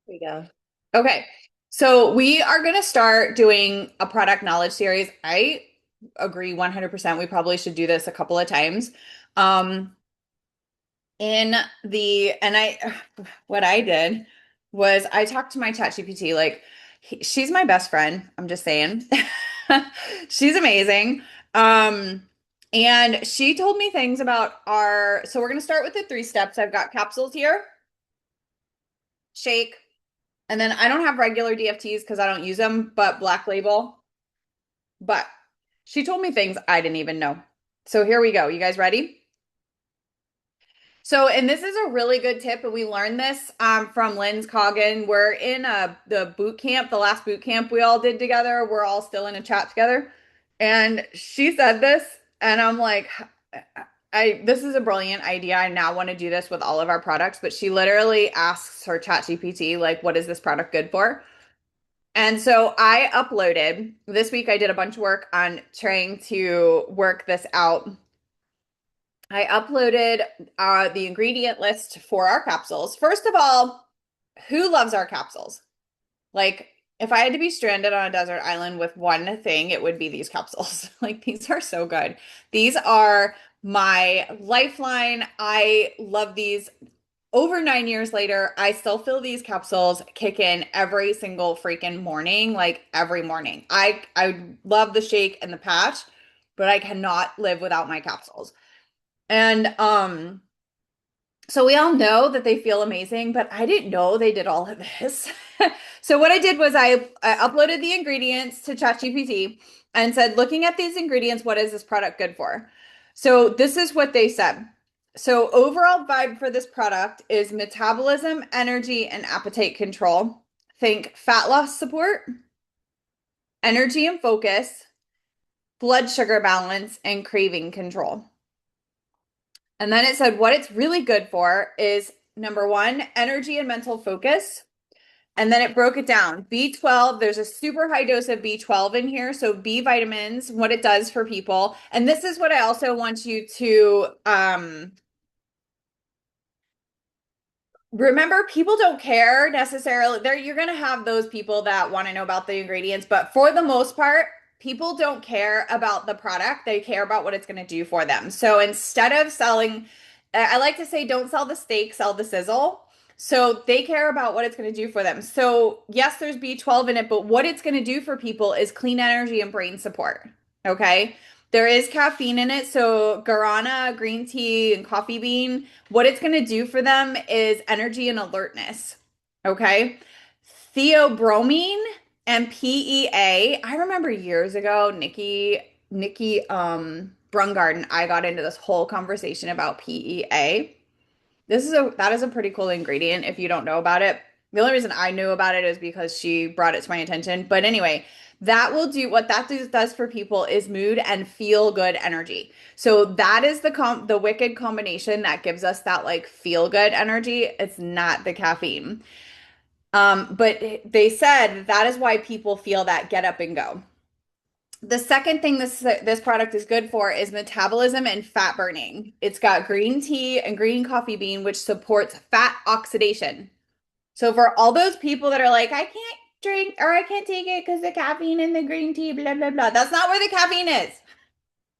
We go. Okay. So we are going to start doing a product knowledge series. I agree 100%. We probably should do this a couple of times. Um, in the, and I, what I did was I talked to my ChatGPT, like she's my best friend. I'm just saying. She's amazing. Um, and she told me things about so we're going to start with the three steps. I've got capsules here, shake. And then I don't have regular DFTs because I don't use them, but Black Label. But she told me things I didn't even know. So here we go. You guys ready? So, and this is a really good tip, and we learned this from Lynn's Coggin. We're in the boot camp, the last boot camp we all did together. We're all still in a chat together, and she said this, and I'm like, I this is a brilliant idea. I now want to do this with all of our products. But she literally asks her chat GPT, like, what is this product good for? And so I uploaded this week. I did a bunch of work on trying to work this out. I uploaded the ingredient list for our capsules. First of all, who loves our capsules? Like, if I had to be stranded on a desert island with one thing, it would be these capsules. Like, these are so good. These are my lifeline. I love these. Over 9 years later, I still feel these capsules kick in every single freaking morning, like every morning. I love the shake and the patch, but I cannot live without my capsules. And so we all know that they feel amazing, but I didn't know they did all of this. So what I did was I uploaded the ingredients to ChatGPT and said, looking at these ingredients, what is this product good for? So this is what they said. So overall vibe for this product is metabolism, energy, and appetite control. Think fat loss support, energy and focus, blood sugar balance, and craving control. And then it said what it's really good for is number one, energy and mental focus. And then it broke it down. B12, there's a super high dose of B12 in here. So B vitamins, what it does for people. And this is what I also want you to remember, people don't care necessarily. There, you're gonna have those people that want to know about the ingredients, but for the most part, people don't care about the product. They care about what it's gonna do for them. So instead of selling, I like to say, don't sell the steak, sell the sizzle. So they care about what it's going to do for them. So yes, there's B12 in it, but what it's going to do for people is clean energy and brain support. Okay. There is caffeine in it. So guarana, green tea, and coffee bean, what it's going to do for them is energy and alertness. Okay. Theobromine and PEA. I remember years ago, Nikki Brungarden, I got into this whole conversation about PEA. That is a pretty cool ingredient if you don't know about it. The only reason I knew about it is because she brought it to my attention. But anyway, that will do what does for people is mood and feel good energy. So that is the wicked combination that gives us that like feel good energy. It's not the caffeine. But they said that is why people feel that get up and go. The second thing this product is good for is metabolism and fat burning. It's got green tea and green coffee bean, which supports fat oxidation. So for all those people that are like, I can't drink or I can't take it because the caffeine in the green tea, blah, blah, blah. That's not where the caffeine is.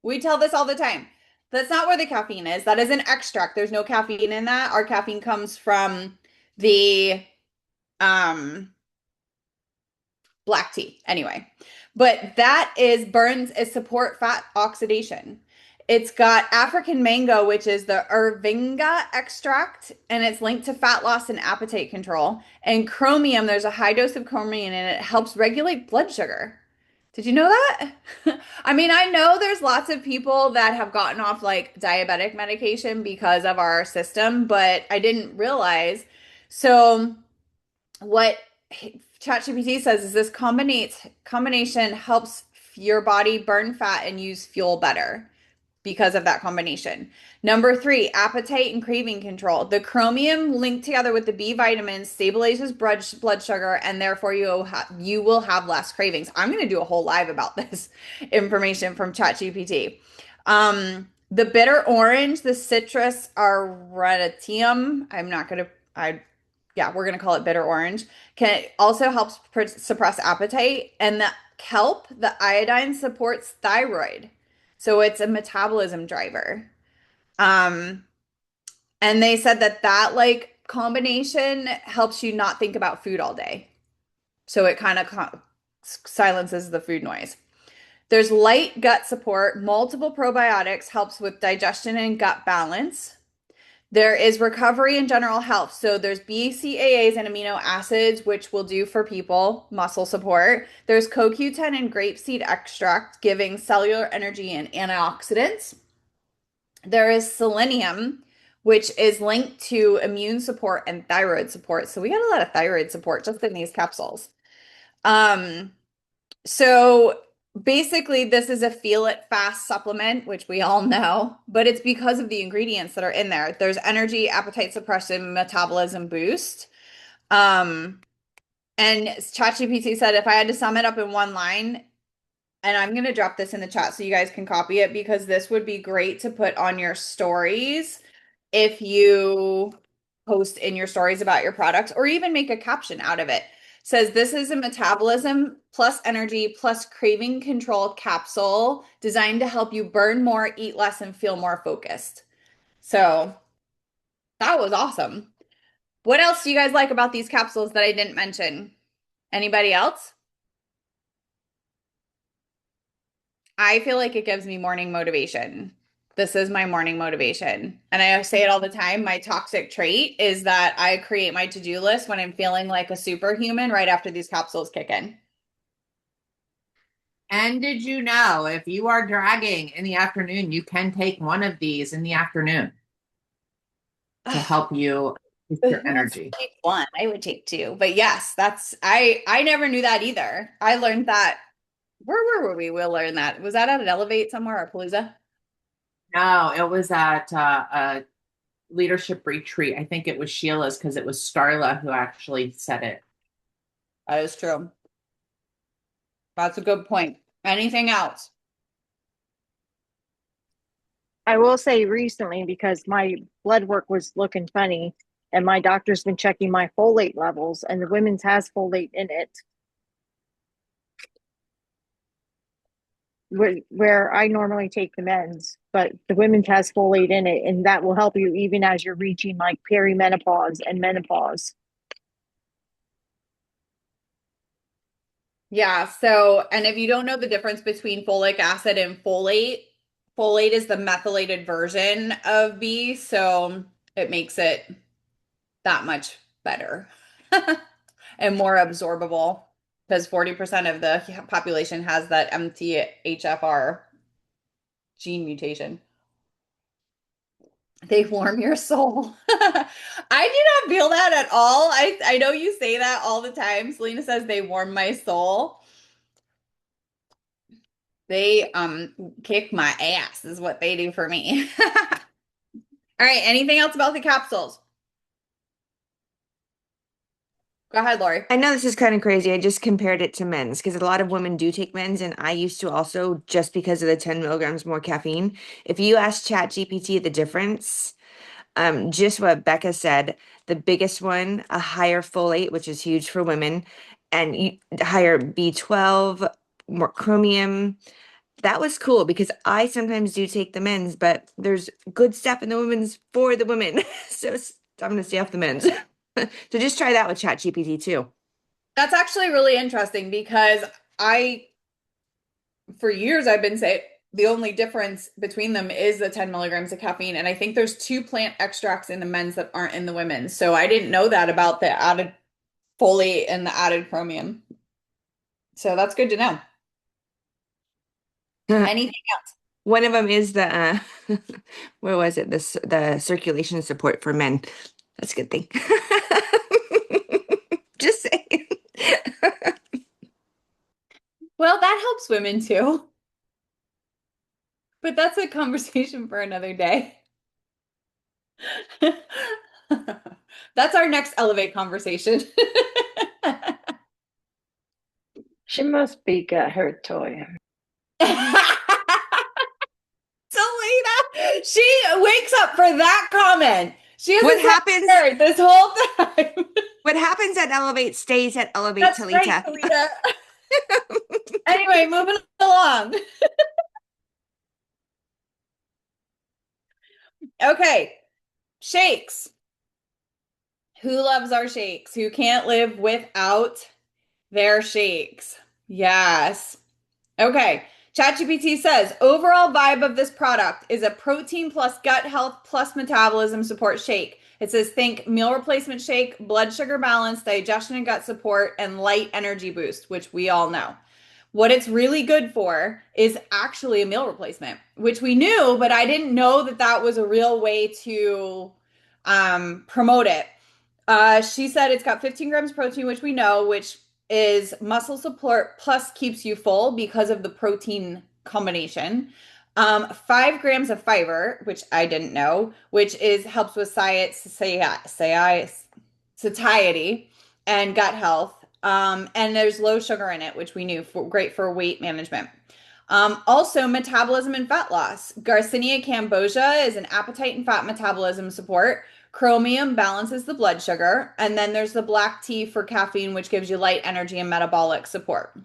We tell this all the time. That's not where the caffeine is. That is an extract. There's no caffeine in that. Our caffeine comes from the um black tea anyway. But that is support fat oxidation. It's got African mango, which is the Ervinga extract, and it's linked to fat loss and appetite control. And chromium, there's a high dose of chromium and it helps regulate blood sugar. Did you know that? I mean, I know there's lots of people that have gotten off like diabetic medication because of our system, but I didn't realize. So, what ChatGPT says is this combination helps your body burn fat and use fuel better because of that combination. Number three, appetite and craving control. The chromium linked together with the B vitamins stabilizes blood sugar, and therefore you will have less cravings. I'm going to do a whole live about this information from ChatGPT. The bitter orange, the citrus aurantium. I'm not going to. I yeah, we're gonna call it bitter orange, can also helps suppress appetite. And the kelp, the iodine supports thyroid. So it's a metabolism driver. Um, and they said that that like combination helps you not think about food all day. So it kind of silences the food noise. There's light gut support, multiple probiotics helps with digestion and gut balance. There is recovery and general health. So there's BCAAs and amino acids, which will do for people, muscle support. There's CoQ10 and grapeseed extract, giving cellular energy and antioxidants. There is selenium, which is linked to immune support and thyroid support. So we got a lot of thyroid support just in these capsules. Um, so basically, this is a feel it fast supplement, which we all know, but it's because of the ingredients that are in there. There's energy, appetite suppression, metabolism boost. Um, and ChatGPT said if I had to sum it up in one line, and I'm going to drop this in the chat so you guys can copy it because this would be great to put on your stories if you post in your stories about your products or even make a caption out of it. Says this is a metabolism plus energy plus craving control capsule designed to help you burn more, eat less, and feel more focused. So that was awesome. What else do you guys like about these capsules that I didn't mention? Anybody else? I feel like it gives me morning motivation. This is my morning motivation. And I say it all the time. My toxic trait is that I create my to-do list when I'm feeling like a superhuman right after these capsules kick in. And did you know if you are dragging in the afternoon, you can take one of these in the afternoon to Ugh, help you with who your wants to energy? take one? I would take two. But yes, that's I never knew that either. I learned that where were we? We'll learn that. Was that at an Elevate somewhere or Palooza? No, it was at a leadership retreat. I think it was Sheila's because it was Starla who actually said it. That is true. That's a good point. Anything else? I will say recently because my blood work was looking funny and my doctor's been checking my folate levels and the women's has folate in it where I normally take the men's, but the women's has folate in it and that will help you even as you're reaching like perimenopause and menopause. Yeah, so, and if you don't know the difference between folic acid and folate, folate is the methylated version of B, so it makes it that much better and more absorbable because 40% of the population has that MTHFR gene mutation. They warm your soul. I do not feel that at all. I know you say that all the time. Selena says they warm my soul. They kick my ass is what they do for me. All right, anything else about the capsules? Go ahead, Lori. I know this is kind of crazy. I just compared it to men's because a lot of women do take men's, and I used to also just because of the 10 milligrams more caffeine. If you ask ChatGPT the difference, just what Becca said, the biggest one, a higher folate, which is huge for women, and higher B12, more chromium. That was cool because I sometimes do take the men's, but there's good stuff in the women's for the women. So I'm gonna stay off the men's. So just try that with ChatGPT too. That's actually really interesting because I, for years, I've been saying the only difference between them is the 10 milligrams of caffeine. And I think there's two plant extracts in the men's that aren't in the women's. So I didn't know that about the added folate and the added chromium. So that's good to know. Anything else? One of them is the where was it? The circulation support for men. That's a good thing. Just saying. Well, that helps women too. But that's a conversation for another day. That's our next Elevate conversation. She must be got her toy. Selena, she wakes up for that comment. She What hasn't said happens a word this whole time. What happens at Elevate stays at Elevate, That's right, Talita. Talita. Anyway, moving along. Okay, shakes. Who loves our shakes? Who can't live without their shakes? Yes. Okay. ChatGPT says overall vibe of this product is a protein plus gut health plus metabolism support shake. It says think meal replacement shake, blood sugar balance, digestion and gut support, and light energy boost, which we all know. What it's really good for is actually a meal replacement, which we knew, but I didn't know that that was a real way to promote it. She said it's got 15 grams of protein, which we know, which is muscle support plus keeps you full because of the protein combination. 5 grams of fiber, which I didn't know, which is helps with satiety and gut health. And there's low sugar in it, which we knew great for weight management. Also, metabolism and fat loss. Garcinia cambogia is an appetite and fat metabolism support. Chromium balances the blood sugar. And then there's the black tea for caffeine, which gives you light energy and metabolic support.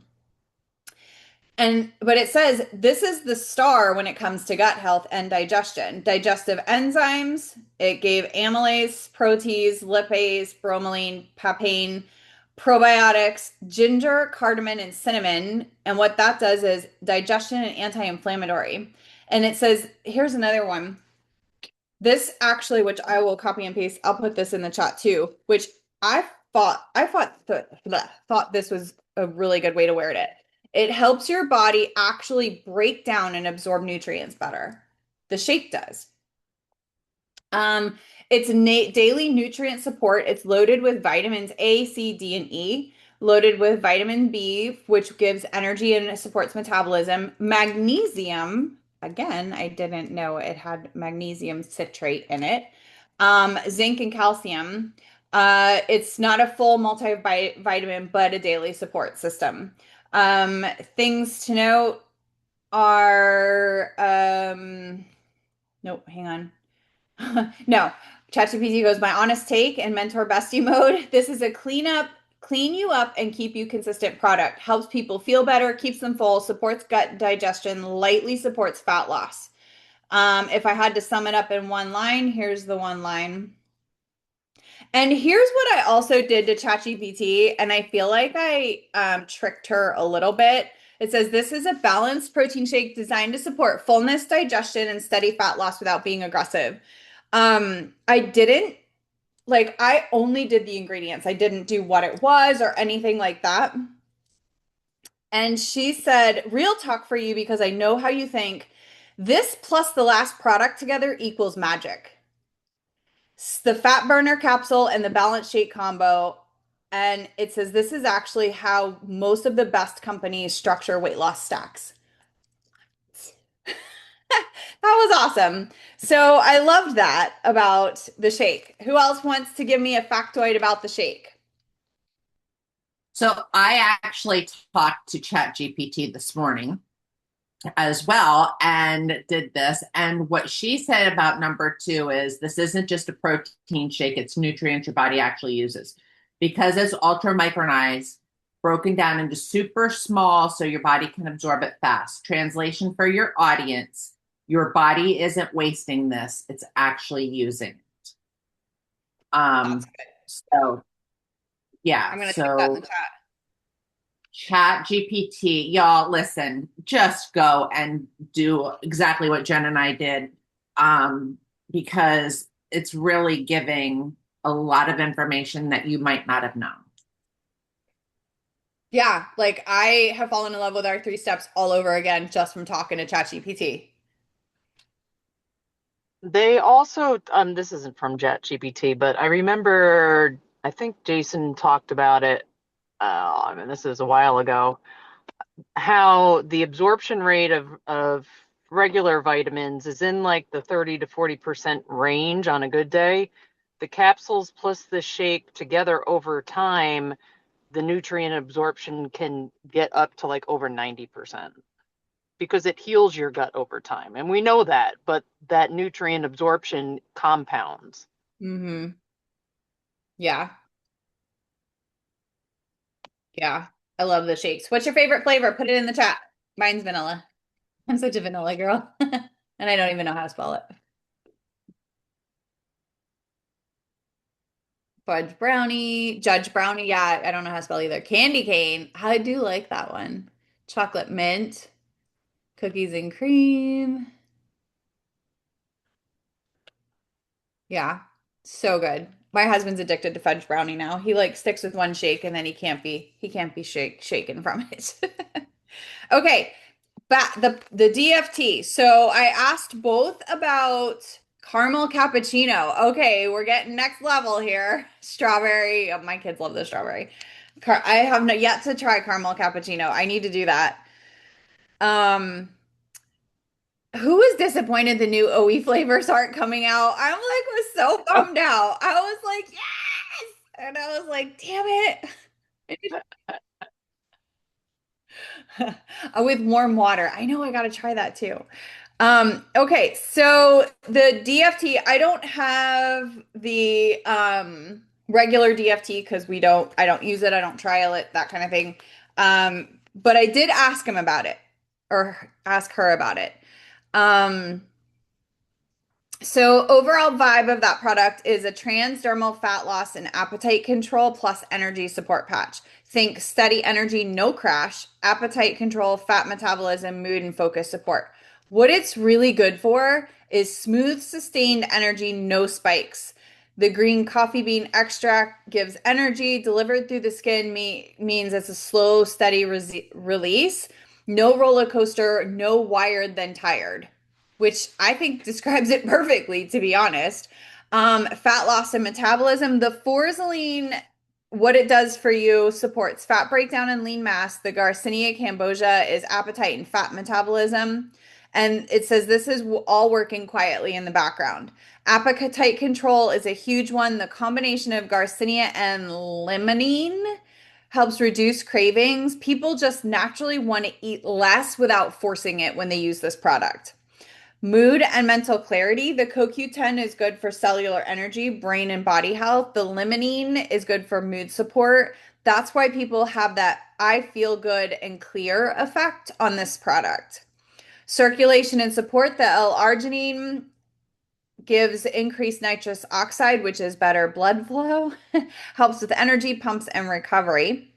But it says this is the star when it comes to gut health and digestion. Digestive enzymes, it gave amylase, protease, lipase, bromelain, papain, probiotics, ginger, cardamom, and cinnamon. And what that does is digestion and anti-inflammatory. And it says, here's another one. This actually, which I will copy and paste, I'll put this in the chat too, which I thought this was a really good way to word it. It helps your body actually break down and absorb nutrients better. The shake does. It's daily nutrient support. It's loaded with vitamins A, C, D, and E, loaded with vitamin B, which gives energy and supports metabolism. Magnesium, again, I didn't know it had magnesium citrate in it. Zinc and calcium. It's not a full multivitamin, but a daily support system. Things to note are, nope, hang on. No, ChatGPT goes, my honest take and mentor bestie mode. This is a clean you up and keep you consistent product. Helps people feel better, keeps them full, supports gut digestion, lightly supports fat loss. If I had to sum it up in one line, here's the one line. And here's what I also did to ChatGPT, and I feel like I tricked her a little bit. It says this is a balanced protein shake designed to support fullness, digestion, and steady fat loss without being aggressive. I didn't I only did the ingredients. I didn't do what it was or anything like that. And she said, real talk for you because I know how you think. This plus the last product together equals magic. The fat burner capsule and the balance shake combo. And it says this is actually how most of the best companies structure weight loss stacks. That was awesome. So I loved that about the shake. Who else wants to give me a factoid about the shake? So I actually talked to ChatGPT this morning as well and did this. And what she said about number 2 is this isn't just a protein shake, it's nutrients your body actually uses. Because it's ultra micronized, broken down into super small so your body can absorb it fast. Translation for your audience, your body isn't wasting this, it's actually using it. That's good. So yeah, I'm going to type that in the chat. Chat GPT, y'all, listen, just go and do exactly what Jen and I did, because it's really giving a lot of information that you might not have known. Yeah, like I have fallen in love with our 3 steps all over again just from talking to ChatGPT. They also, this isn't from ChatGPT, but I remember, I think Jason talked about it. I mean, this is a while ago. How the absorption rate of regular vitamins is in like the 30 to 40% range on a good day. The capsules plus the shake together over time, the nutrient absorption can get up to like over 90%. Because it heals your gut over time. And we know that, but that nutrient absorption compounds. Mm-hmm. Yeah. Yeah, I love the shakes. What's your favorite flavor? Put it in the chat. Mine's vanilla. I'm such a vanilla girl. And I don't even know how to spell it. Fudge brownie, Judge brownie. Yeah, I don't know how to spell either. Candy cane. I do like that one. Chocolate mint, cookies and cream. Yeah, so good. My husband's addicted to fudge brownie now. He like sticks with one shake and then he can't be shaken from it. Okay, back the DFT. So I asked both about caramel cappuccino. Okay, we're getting next level here. Strawberry. Oh, my kids love the strawberry. I have not yet to try caramel cappuccino. I need to do that. Um, who was disappointed the new OE flavors aren't coming out? I'm like was so bummed out. I was like, yes! And I was like, damn it. With warm water. I know I gotta try that too. Okay, so the DFT, I don't have the regular DFT because I don't use it, I don't trial it, that kind of thing. But I did ask him about it or ask her about it. Um, so overall vibe of that product is a transdermal fat loss and appetite control plus energy support patch. Think steady energy, no crash, appetite control, fat metabolism, mood, and focus support. What it's really good for is smooth, sustained energy, no spikes. The green coffee bean extract gives energy delivered through the skin, means it's a slow, steady release. No roller coaster, no wired, then tired, which I think describes it perfectly, to be honest. Fat loss and metabolism. The Forzaline, what it does for you, supports fat breakdown and lean mass. The Garcinia cambogia is appetite and fat metabolism. And it says this is all working quietly in the background. Appetite control is a huge one. The combination of Garcinia and limonene helps reduce cravings. People just naturally want to eat less without forcing it when they use this product. Mood and mental clarity. The CoQ10 is good for cellular energy, brain and body health. The limonene is good for mood support. That's why people have that I feel good and clear effect on this product. Circulation and support. The L-arginine gives increased nitrous oxide, which is better blood flow, helps with energy, pumps, and recovery.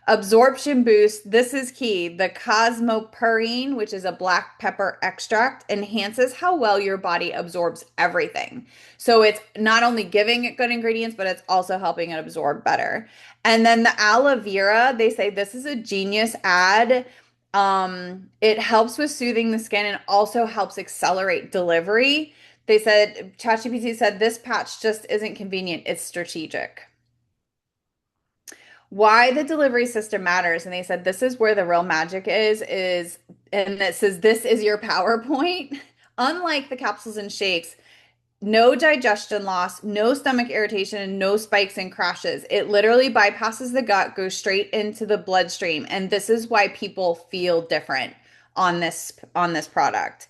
Absorption boost. This is key. The cosmopurine, which is a black pepper extract, enhances how well your body absorbs everything. So it's not only giving it good ingredients, but it's also helping it absorb better. And then the aloe vera, they say this is a genius ad. It helps with soothing the skin and also helps accelerate delivery. They said, ChatGPT said this patch just isn't convenient, it's strategic. Why the delivery system matters, and they said this is where the real magic is, and it says this is your PowerPoint. Unlike the capsules and shakes, no digestion loss, no stomach irritation, and no spikes and crashes. It literally bypasses the gut, goes straight into the bloodstream, and this is why people feel different on this product.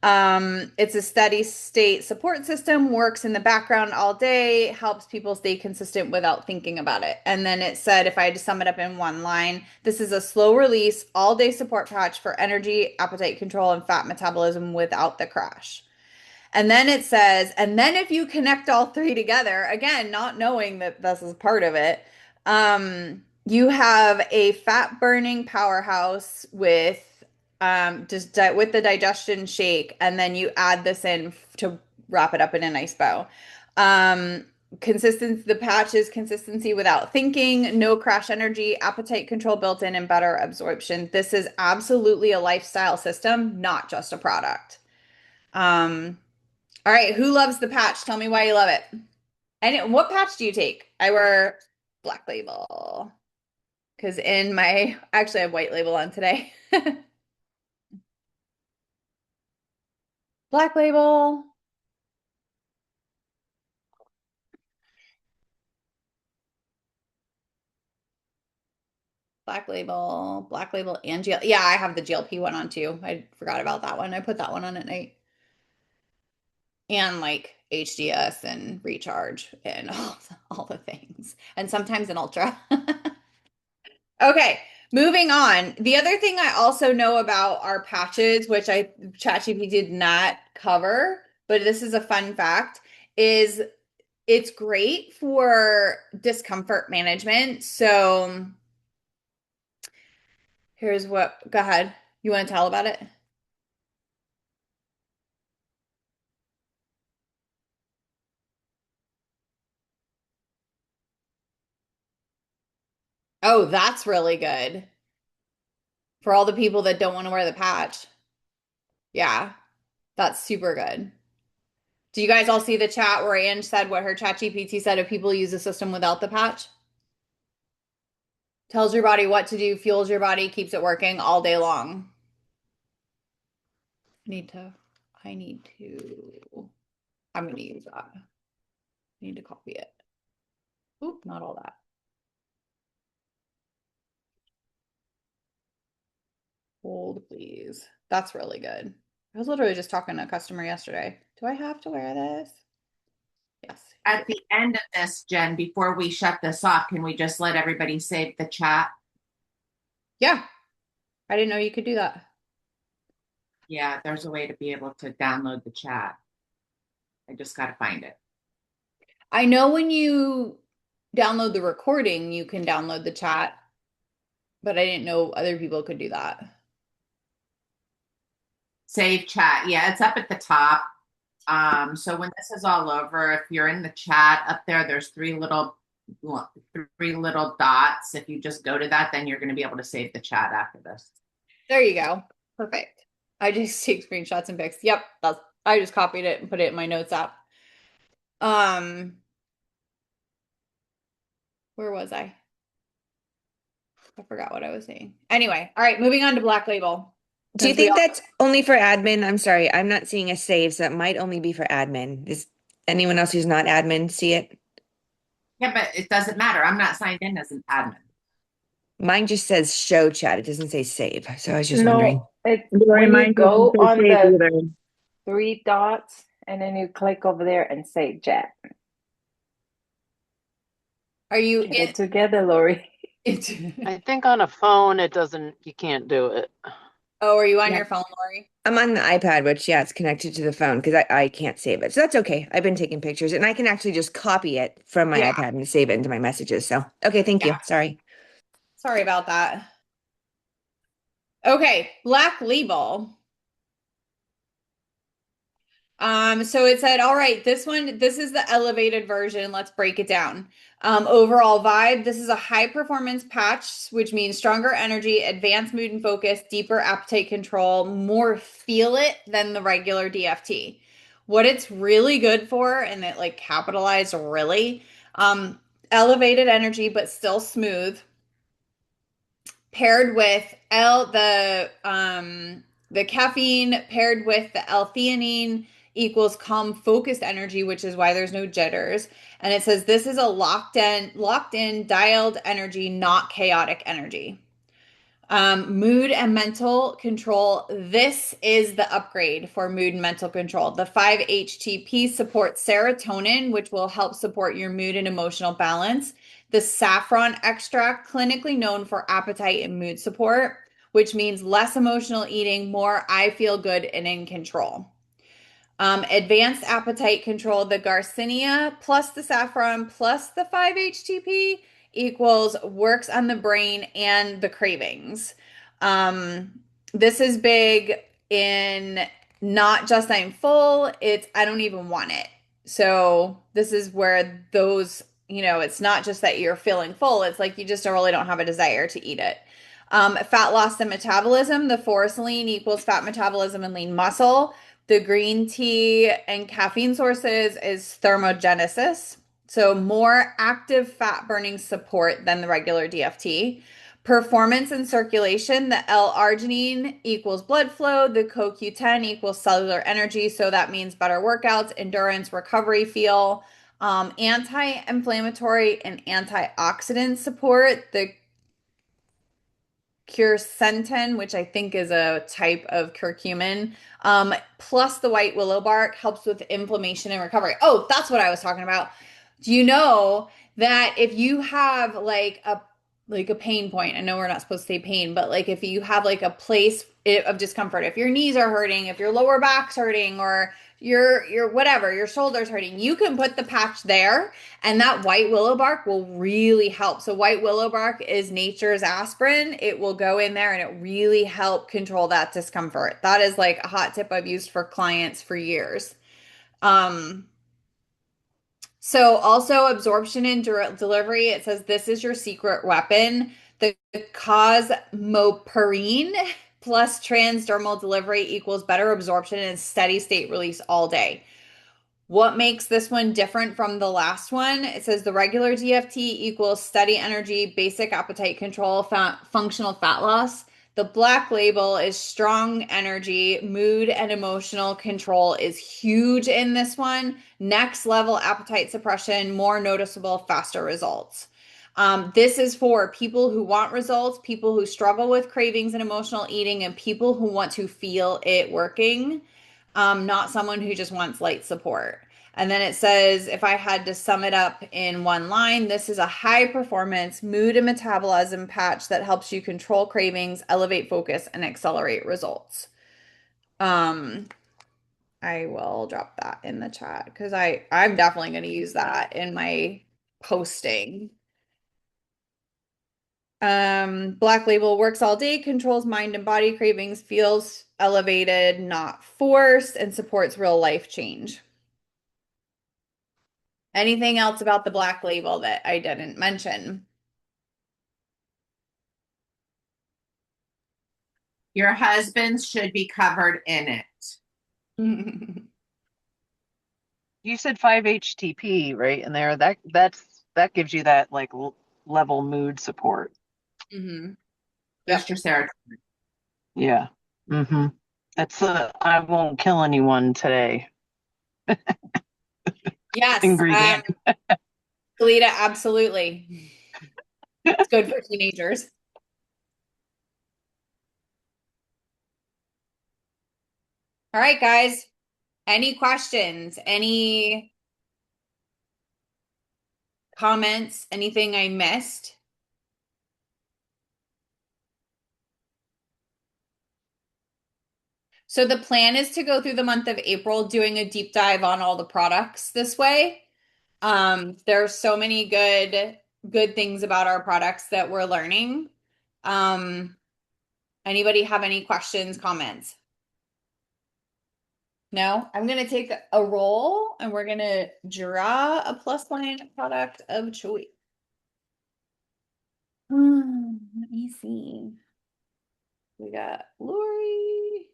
It's a steady state support system, works in the background all day, helps people stay consistent without thinking about it. And then it said, if I had to sum it up in one line, this is a slow release, all day support patch for energy, appetite control, and fat metabolism without the crash. And then it says, and then if you connect all three together, again, not knowing that this is part of it, you have a fat burning powerhouse just with the digestion shake, and then you add this in to wrap it up in a nice bow. Consistency, the patch is consistency without thinking, no crash energy, appetite control built in, and better absorption. This is absolutely a lifestyle system, not just a product. All right, who loves the patch? Tell me why you love it. And what patch do you take? I wear Black Label because actually I have White Label on today. Black Label, Black Label, and GL. Yeah, I have the GLP one on too. I forgot about that one. I put that one on at night. And like HDS and recharge and all the things. And sometimes an ultra. Okay, moving on. The other thing I also know about are patches, which ChatGPT did not cover, but this is a fun fact, is it's great for discomfort management. So here's what, go ahead. You want to tell about it? Oh, that's really good for all the people that don't want to wear the patch. Yeah, that's super good. Do you guys all see the chat where Ange said what her chat GPT said if people use the system without the patch? Tells your body what to do, fuels your body, keeps it working all day long. Need to, I need to, I'm going to use that. I need to copy it. Oop, not all that. Hold, please. That's really good. I was literally just talking to a customer yesterday. Do I have to wear this? Yes. At the end of this, Jen, before we shut this off, can we just let everybody save the chat? Yeah. I didn't know you could do that. Yeah, there's a way to be able to download the chat. I just got to find it. I know when you download the recording, you can download the chat, but I didn't know other people could do that. Save chat. Yeah, it's up at the top. So when this is all over, if you're in the chat up there, there's three little dots. If you just go to that, then you're going to be able to save the chat after this. There you go. Perfect. I just take screenshots and pics. Yep, I just copied it and put it in my notes app. Where was I? I forgot what I was saying. Anyway, all right, moving on to Black Label. Do you Since we think all that's only for admin? I'm sorry, I'm not seeing a save, so it might only be for admin. Does anyone else who's not admin see it? Yeah, but it doesn't matter. I'm not signed in as an admin. Mine just says show chat. It doesn't say save. So I was just wondering. No, it Lori, when you mine doesn't go say on save the either. three dots and then you click over there and say chat. are you Get it together, Lori. I think on a phone it doesn't, you can't do it. Oh, are you on Yeah. your phone, Lori? I'm on the iPad, which yeah, it's connected to the phone because I can't save it. So that's okay. I've been taking pictures and I can actually just copy it from my Yeah. iPad and save it into my messages. So okay, thank you. Yeah. Sorry. Sorry about that. Okay, Black Label. So it said, all right, this is the elevated version. Let's break it down. Overall vibe, this is a high performance patch, which means stronger energy, advanced mood and focus, deeper appetite control, more feel it than the regular DFT. What it's really good for, and it like capitalized really, elevated energy, but still smooth, paired with the caffeine paired with the L-theanine equals calm focused energy, which is why there's no jitters. And it says this is a locked in dialed energy, not chaotic energy. Mood and mental control. This is the upgrade for mood and mental control. The 5-HTP supports serotonin, which will help support your mood and emotional balance. The saffron extract, clinically known for appetite and mood support, which means less emotional eating, more I feel good and in control. Advanced appetite control, the Garcinia plus the saffron plus the 5-HTP equals works on the brain and the cravings. This is big in not just I'm full, it's I don't even want it. So this is where those, it's not just that you're feeling full, it's like you just don't have a desire to eat it. Fat loss and metabolism, the forest lean equals fat metabolism and lean muscle. The green tea and caffeine sources is thermogenesis, so more active fat burning support than the regular DFT. Performance and circulation, the L-arginine equals blood flow, the CoQ10 equals cellular energy, so that means better workouts, endurance, recovery feel. Anti-inflammatory and antioxidant support, the quercetin, which I think is a type of curcumin, plus the white willow bark helps with inflammation and recovery. Oh, that's what I was talking about. Do you know that if you have like like a pain point. I know we're not supposed to say pain, but like if you have like a place of discomfort, if your knees are hurting, if your lower back's hurting, or your whatever, your shoulders hurting, you can put the patch there, and that white willow bark will really help. So white willow bark is nature's aspirin. It will go in there and it really help control that discomfort. That is like a hot tip I've used for clients for years. Um, so also absorption and delivery, it says this is your secret weapon. The cosmopoline plus transdermal delivery equals better absorption and steady state release all day. What makes this one different from the last one? It says the regular DFT equals steady energy, basic appetite control, functional fat loss. The black label is strong energy, mood and emotional control is huge in this one. Next level appetite suppression, more noticeable, faster results. This is for people who want results, people who struggle with cravings and emotional eating, and people who want to feel it working, not someone who just wants light support. And then it says, if I had to sum it up in one line, this is a high performance mood and metabolism patch that helps you control cravings, elevate focus, and accelerate results. I will drop that in the chat because I'm definitely going to use that in my posting. Black Label works all day, controls mind and body cravings, feels elevated, not forced, and supports real life change. Anything else about the Black Label that I didn't mention? Your husband should be covered in it. You said 5-HTP, right? And there, that gives you that like level mood support. Mm-hmm. Boost Yep. your serotonin. Yeah. Mm-hmm. That's I won't kill anyone today Yes. ingredient. Kalita, absolutely. It's good for teenagers. All right, guys. Any questions? Any comments? Anything I missed? So the plan is to go through the month of April doing a deep dive on all the products this way. There's so many good things about our products that we're learning. Anybody have any questions, comments? No? I'm gonna take a roll and we're gonna draw a plus line product of choice. Let me see. We got Lori.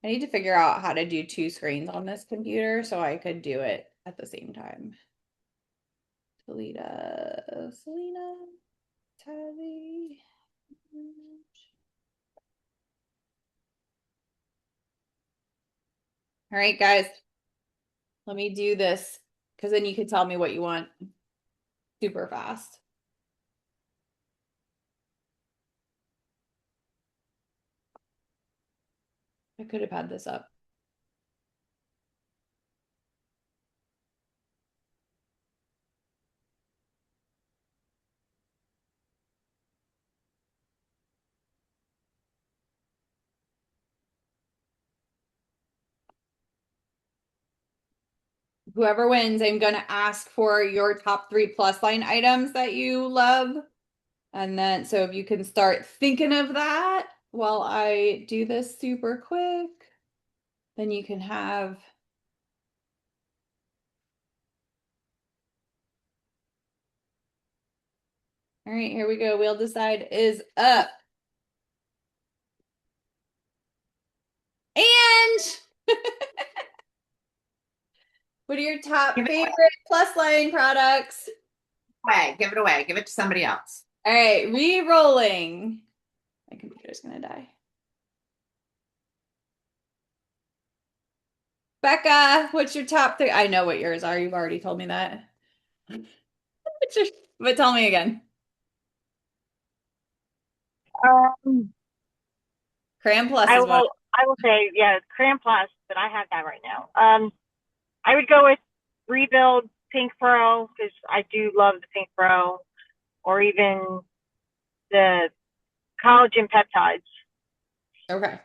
I need to figure out how to do two screens on this computer so I could do it at the same time. Talita, Selena, Tavi. All right, guys. Let me do this because then you can tell me what you want super fast. I could have had this up. Whoever wins, I'm going to ask for your top 3 plus line items that you love. And then, so if you can start thinking of that while I do this super quick, then you can have. All right, here we go. Wheel Decide is up. And what are your top favorite plus line products? Give it away. Give it to somebody else. All right, re-rolling. My computer's gonna die. Becca, what's your top 3? I know what yours are. You've already told me that. But tell me again. Um, Cram Plus is one. I will say, yeah, Cram Plus, but I have that right now. I would go with Rebuild Pink Pro because I do love the Pink Pro, or even the collagen peptides. Okay.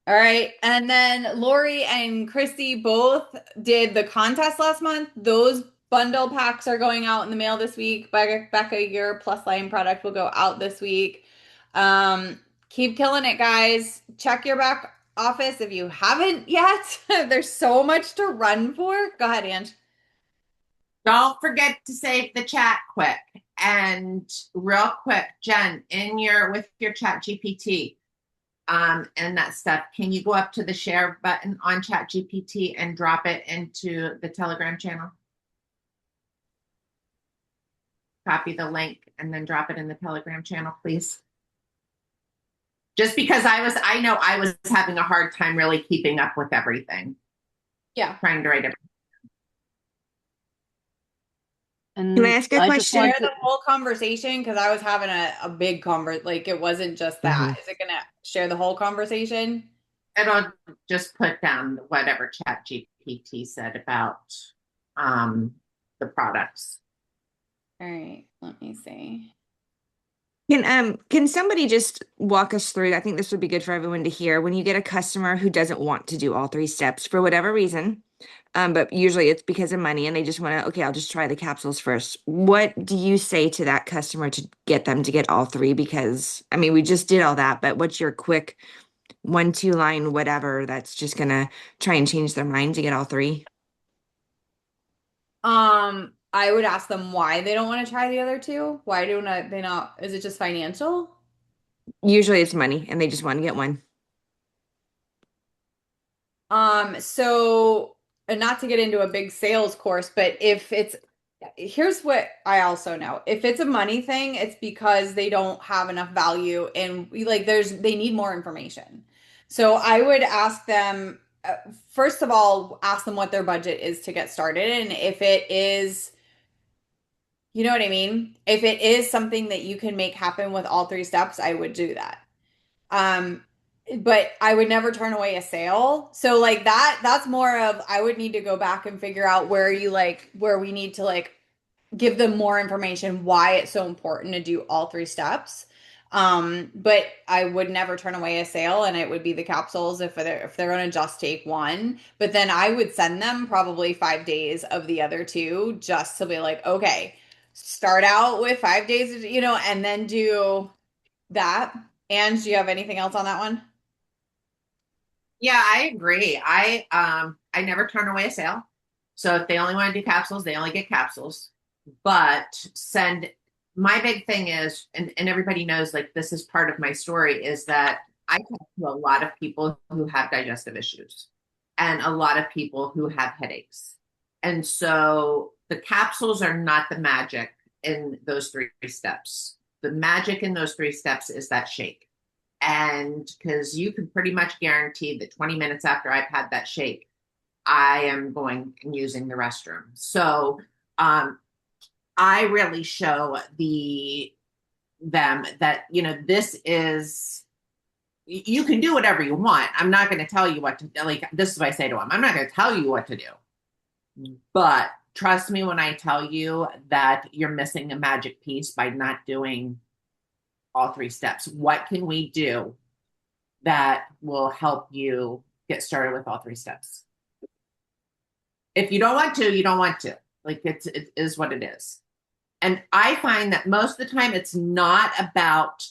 All right. And then Lori and Christy both did the contest last month. Those bundle packs are going out in the mail this week. Becca, your Plus Line product will go out this week. Keep killing it, guys. Check your back office if you haven't yet. There's so much to run for. Go ahead, Ange. Don't forget to save the chat quick. And real quick, Jen, with your chat GPT, and that stuff, can you go up to the share button on chat GPT and drop it into the Telegram channel? Copy the link and then drop it in the Telegram channel, please. Just because I know I was having a hard time really keeping up with everything. Yeah. Trying to write everything. And Can I ask a I just question? want Share the whole conversation because I was having a big like it wasn't just that. Is it gonna share the whole conversation? It'll just put down whatever chat GPT said about the products. All right, let me see. Can somebody just walk us through? I think this would be good for everyone to hear. When you get a customer who doesn't want to do all three steps for whatever reason, but usually it's because of money and they just want to, okay, I'll just try the capsules first. What do you say to that customer to get them to get all three? Because I mean, we just did all that, but what's your quick 1, 2 line, whatever, that's just gonna try and change their mind to get all three? I would ask them why they don't want to try the other two. Why do not they not? Is it just financial? Usually it's money and they just want to get one. So and not to get into a big sales course, but if it's here's what I also know. If it's a money thing, it's because they don't have enough value and they need more information. So I would ask them first of all, ask them what their budget is to get started and if it is you know what I mean? If it is something that you can make happen with all three steps, I would do that. Um, but I would never turn away a sale. So like that's more of I would need to go back and figure out where we need to give them more information why it's so important to do all three steps. But I would never turn away a sale and it would be the capsules if they're going to just take one. But then I would send them probably 5 days of the other two just to be like, okay, start out with 5 days, and then do that. And do you have anything else on that one? Yeah, I agree. I never turn away a sale. So if they only want to do capsules, they only get capsules. But my big thing is, and everybody knows like this is part of my story, is that I talk to a lot of people who have digestive issues and a lot of people who have headaches. And so the capsules are not the magic in those three steps. The magic in those three steps is that shake. And because you can pretty much guarantee that 20 minutes after I've had that shake, I am going and using the restroom. So I really show them that, this is, you can do whatever you want. I'm not going to tell you what to do. Like, this is what I say to them. I'm not going to tell you what to do. But trust me when I tell you that you're missing a magic piece by not doing all three steps. What can we do that will help you get started with all three steps? If you don't want to, you don't want to. Like it is what it is. And I find that most of the time it's not about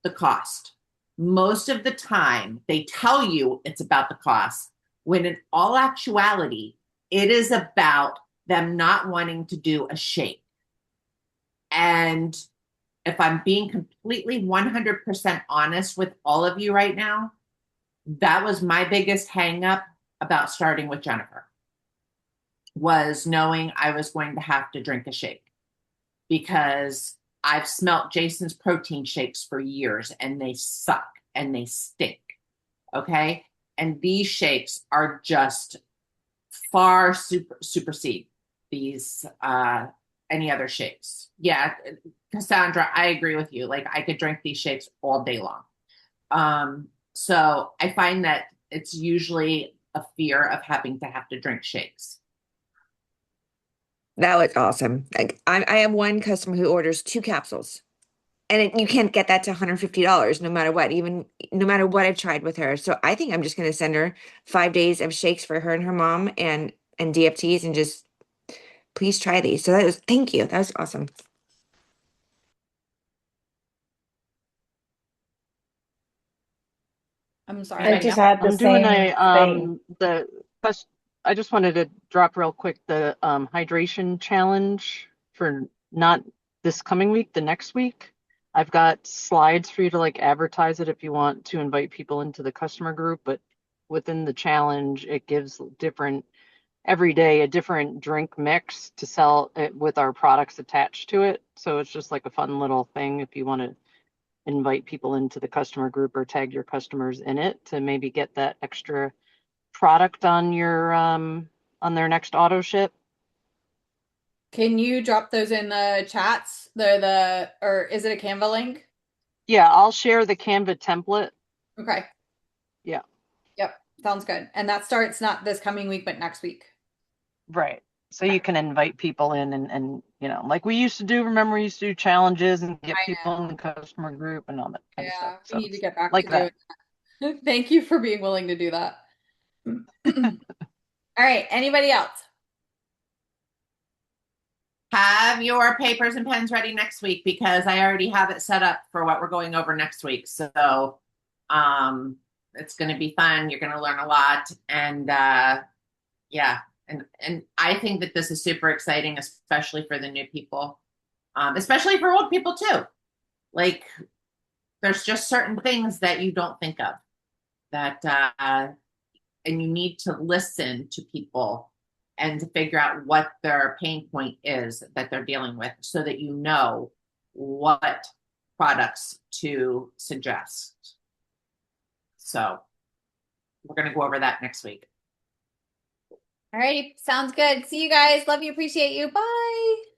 the cost. Most of the time they tell you it's about the cost, when in all actuality, it is about them not wanting to do a shake. And if I'm being completely 100% honest with all of you right now, that was my biggest hang up about starting with Jennifer, was knowing I was going to have to drink a shake, because I've smelt Jason's protein shakes for years and they suck and they stink. Okay. And these shakes are just far supersede these, any other shakes. Yeah. Cassandra, I agree with you. Like I could drink these shakes all day long. So I find that it's usually a fear of having to have to drink shakes. That was awesome. Like I have one customer who orders 2 capsules you can't get that to $150 no matter what, even no matter what I've tried with her. So I think I'm just going to send her 5 days of shakes for her and her mom and DFTs and just please try these. So thank you. That was awesome. I'm sorry. I Anybody just else? had the I'm doing same thing. the quest I just wanted to drop real quick the hydration challenge for not this coming week, the next week. I've got slides for you to like advertise it if you want to invite people into the customer group, but within the challenge, it gives different every day a different drink mix to sell it with our products attached to it. So it's just like a fun little thing if you want to invite people into the customer group or tag your customers in it to maybe get that extra product on your on their next auto ship. Can you drop those in the chats? Or is it a Canva link? Yeah, I'll share the Canva template. Okay. Yeah, Yep. Sounds good. And that starts not this coming week, but next week. right. So you can invite people in and you know, like we used to do, remember we used to do challenges and get I people in know. the customer group and all that kind of stuff. Yeah, we So need to it's get back to like doing that. that. Thank you for being willing to do that. All right. Anybody else? Have your papers and pens ready next week because I already have it set up for what we're going over next week. So um it's going to be fun. You're going to learn a lot and yeah, and I think that this is super exciting, especially for the new people, especially for old people too. Like there's just certain things that you don't think of that and you need to listen to people and to figure out what their pain point is that they're dealing with so that you know what products to suggest. So we're going to go over that next week. All right. Sounds good. See you guys. Love you. Appreciate you. Bye.